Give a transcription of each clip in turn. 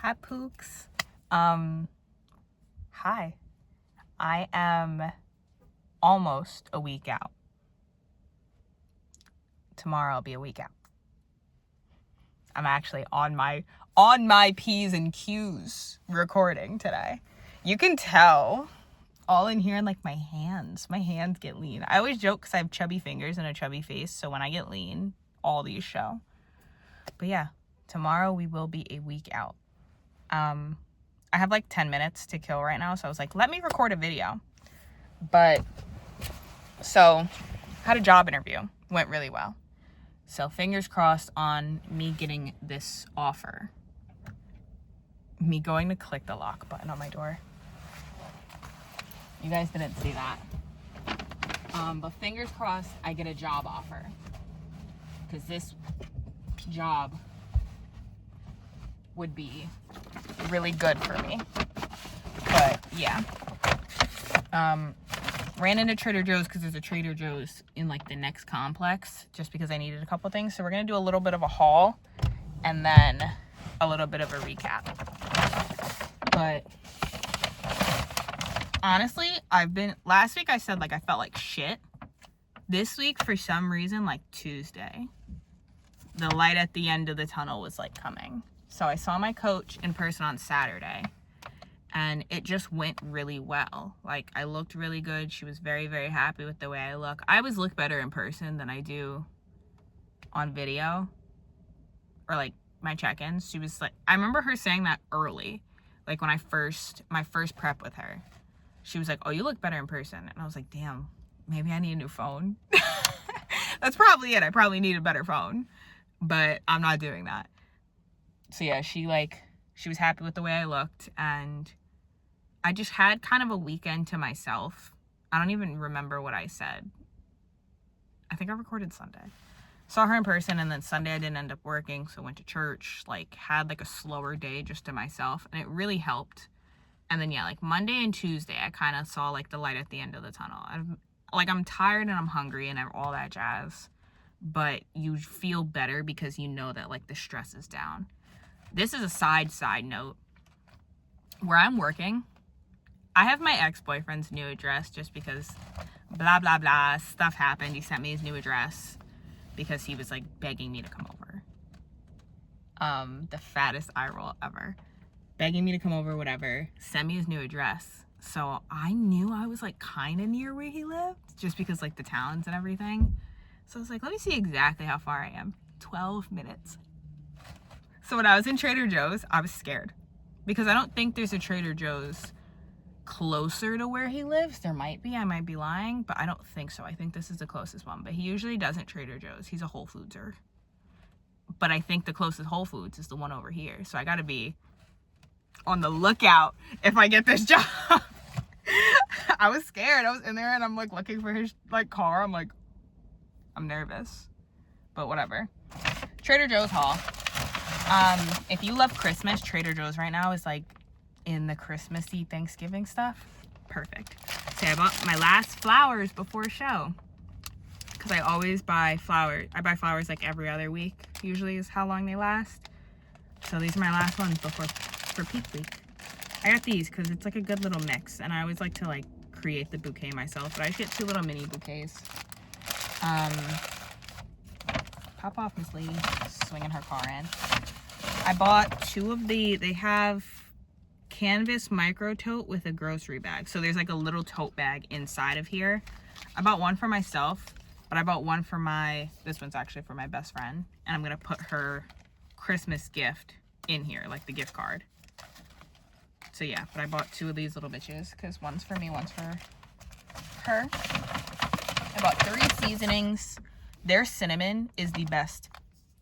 Hi, Pooks. Hi. I am almost a week out. Tomorrow I'll be a week out. I'm actually on my P's and Q's recording today. You can tell all in here in like my hands. My hands get lean. I always joke because I have chubby fingers and a chubby face, so when I get lean, all these show. But yeah, tomorrow we will be a week out. I have like 10 minutes to kill right now, so I was like, let me record a video. But so had a job interview, went really well. So fingers crossed on me getting this offer. Me going to click the lock button on my door. You guys didn't see that. But fingers crossed I get a job offer. Because this job would be really good for me. But yeah. Ran into Trader Joe's because there's a Trader Joe's in like the next complex just because I needed a couple things. So we're going to do a little bit of a haul and then a little bit of a recap. But honestly, last week I said like I felt like shit. This week for some reason, like Tuesday, the light at the end of the tunnel was like coming. So I saw my coach in person on Saturday. And it just went really well. Like, I looked really good. She was very, very happy with the way I look. I always look better in person than I do on video. Or, like, my check-ins. She was like, I remember her saying that early. Like, when my first prep with her. She was like, oh, you look better in person. And I was like, damn, maybe I need a new phone. That's probably it. I probably need a better phone. But I'm not doing that. So, yeah, she was happy with the way I looked, and I just had kind of a weekend to myself. I don't even remember what I said. I think I recorded Sunday. Saw her in person, and then Sunday I didn't end up working, so went to church, like had like a slower day just to myself, and it really helped. And then yeah, like Monday and Tuesday I kind of saw like the light at the end of the tunnel. I'm tired and I'm hungry and all that jazz, but you feel better because you know that like the stress is down. This is a side note. Where I'm working, I have my ex-boyfriend's new address just because blah, blah, blah, stuff happened. He sent me his new address because he was like begging me to come over. The fattest eye roll ever. Begging me to come over, whatever. Send me his new address. So I knew I was like kind of near where he lived just because like the towns and everything. So I was like, let me see exactly how far I am. 12 minutes. So when I was in Trader Joe's, I was scared because I don't think there's a Trader Joe's closer to where he lives. There might be, I might be lying, but I don't think so. I think this is the closest one, but he usually doesn't Trader Joe's. He's a Whole Foodser. But I think the closest Whole Foods is the one over here. So I got to be on the lookout if I get this job. I was scared. I was in there and I'm like looking for his like car. I'm like, I'm nervous, but whatever. Trader Joe's haul. If you love Christmas, Trader Joe's right now is like in the Christmassy Thanksgiving stuff. Perfect. See, I bought my last flowers before show because I always buy flowers. I buy flowers like every other week, usually is how long they last. So these are my last ones for peak week. I got these because it's like a good little mix, and I always like to like create the bouquet myself, but I just get 2 little mini bouquets. Pop off, Miss Lady, swinging her car in. I bought 2 of they have canvas micro tote with a grocery bag. So there's like a little tote bag inside of here. I bought one for myself, but I bought one for this one's actually for my best friend. And I'm going to put her Christmas gift in here, like the gift card. So yeah, but I bought 2 of these little bitches because one's for me, one's for her. I bought 3 seasonings. Their cinnamon is the best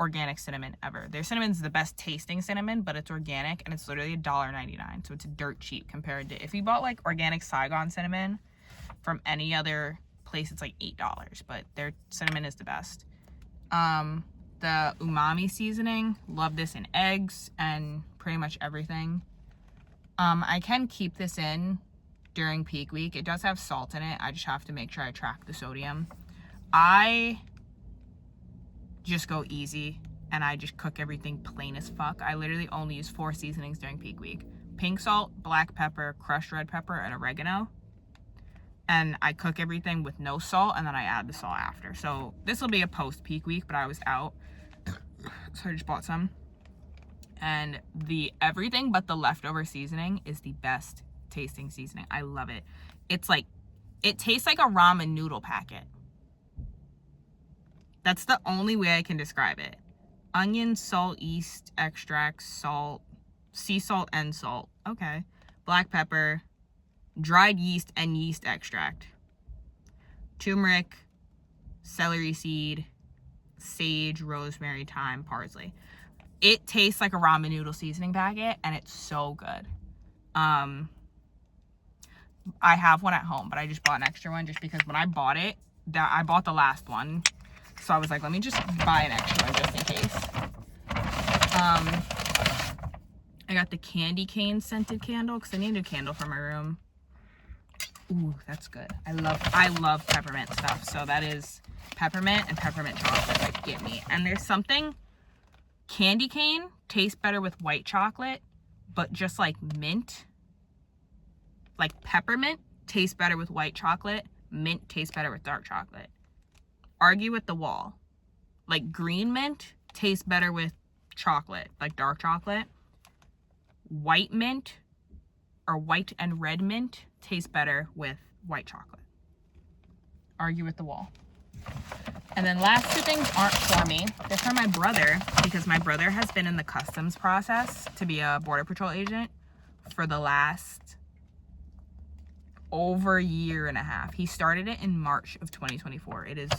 organic cinnamon ever. Their cinnamon's the best tasting cinnamon, but it's organic and it's literally $1.99. So it's dirt cheap compared to if you bought like organic Saigon cinnamon from any other place, it's like $8, but their cinnamon is the best. The umami seasoning, love this in eggs and pretty much everything. I can keep this in during peak week. It does have salt in it. I just have to make sure I track the sodium. I just go easy and I just cook everything plain as fuck. I literally only use 4 seasonings during peak week. Pink salt, black pepper, crushed red pepper, and oregano. And I cook everything with no salt, and then I add the salt after. So this will be a post-peak week, but I was out, so I just bought some. And the everything but the leftover seasoning is the best tasting seasoning. I love it. It's like, it tastes like a ramen noodle packet. That's the only way I can describe it. Onion, salt, yeast extract, salt, sea salt and salt. Okay. Black pepper, dried yeast and yeast extract. Turmeric, celery seed, sage, rosemary, thyme, parsley. It tastes like a ramen noodle seasoning packet, and it's so good. I have one at home, but I just bought an extra one just because when I bought it, I bought the last one. So I was like, let me just buy an extra one just in case. I got the candy cane scented candle because I need a new candle for my room. Ooh, that's good. I love peppermint stuff. So that is peppermint and peppermint chocolate. Like, get me. And there's something, candy cane tastes better with white chocolate, but just like mint, like peppermint tastes better with white chocolate. Mint tastes better with dark chocolate. Argue with the wall. Like green mint tastes better with chocolate, like dark chocolate. White mint or white and red mint tastes better with white chocolate. Argue with the wall. And then last 2 things aren't for me. They're for my brother, because my brother has been in the customs process to be a Border Patrol agent for the last over a year and a half. He started it in March of 2024. It is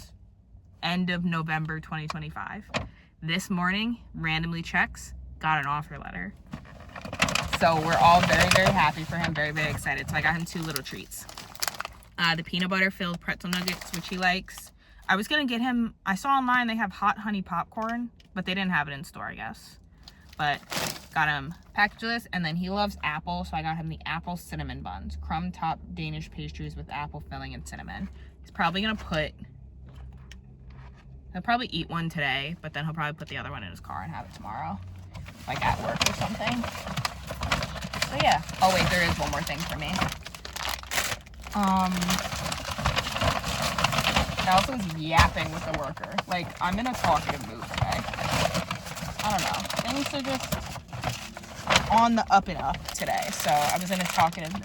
end of November 2025. This morning, randomly checks, got an offer letter. So we're all very, very happy for him, very, very excited. So I got him 2 little treats. The peanut butter filled pretzel nuggets, which he likes. I was gonna get him, I saw online they have hot honey popcorn, but they didn't have it in store, I guess. But got him packageless, and then he loves apple, so I got him the apple cinnamon buns. Crumb top Danish pastries with apple filling and cinnamon. He's probably gonna he'll probably eat one today, but then he'll probably put the other one in his car and have it tomorrow, like at work or something. So yeah. Oh wait, there is one more thing for me. I also was yapping with the worker. Like, I'm in a talkative mood today. I don't know. Things are just on the up and up today. So I was in a talkative mood.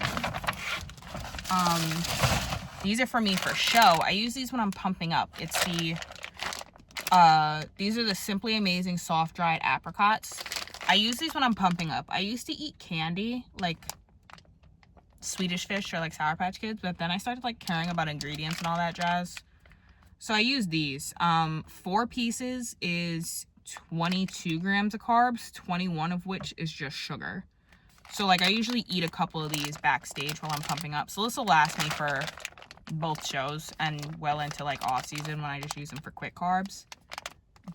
These are for me for show. I use these when I'm pumping up. It's the, these are the Simply Amazing Soft Dried Apricots. I use these when I'm pumping up. I used to eat candy, like Swedish Fish or like Sour Patch Kids, but then I started like caring about ingredients and all that jazz. So I use these. 4 pieces is 22 grams of carbs, 21 of which is just sugar. So like I usually eat a couple of these backstage while I'm pumping up. So this will last me for both shows and well into like off season when I just use them for quick carbs.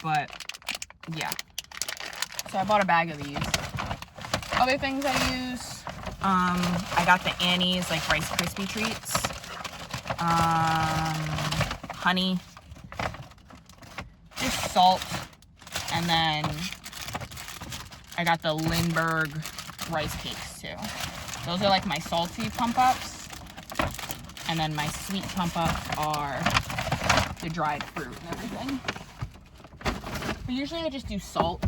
But yeah. So I bought a bag of these. Other things I use, I got the Annie's like Rice Krispie treats. Honey, just salt, and then I got the Lindbergh rice cakes too. Those are like my salty pump ups, and then my sweet pump ups are the dried fruit and everything. But usually I just do salt.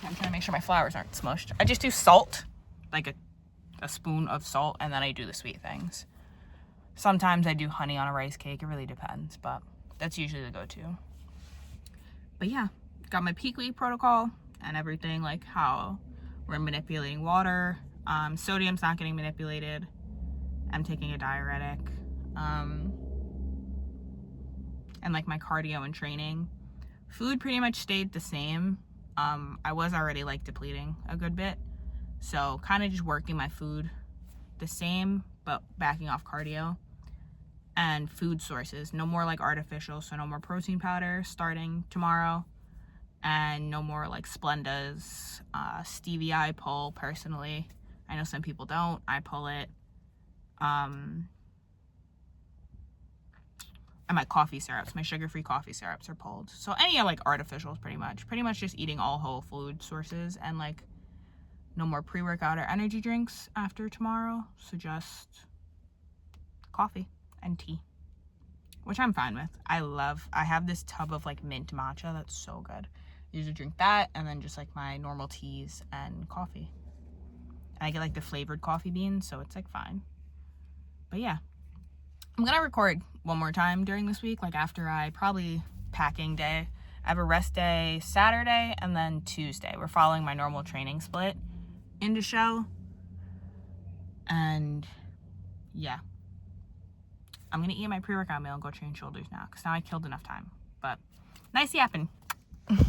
I'm trying to make sure my flowers aren't smushed. I just do salt, like a spoon of salt, and then I do the sweet things. Sometimes I do honey on a rice cake. It really depends, but that's usually the go-to. But yeah, got my peak week protocol and everything, like how we're manipulating water. Sodium's not getting manipulated. I'm taking a diuretic. And like my cardio and training. Food pretty much stayed the same. I was already like depleting a good bit. So kind of just working my food the same, but backing off cardio. And food sources. No more like artificial, so no more protein powder starting tomorrow. And no more like Splendas. Stevia I pull personally. I know some people don't. I pull it. And my coffee syrups, my sugar-free coffee syrups are pulled. So any like artificials pretty much just eating all whole food sources, and like no more pre-workout or energy drinks after tomorrow. So just coffee and tea, which I'm fine with. I have this tub of like mint matcha that's so good. I usually drink that, and then just like my normal teas and coffee. And I get like the flavored coffee beans, so it's like fine. But yeah, I'm gonna record one more time during this week, like after probably packing day. I have a rest day Saturday and then Tuesday. We're following my normal training split into show. And yeah, I'm gonna eat my pre-workout meal and go train shoulders now, because now I killed enough time. But nice yapping.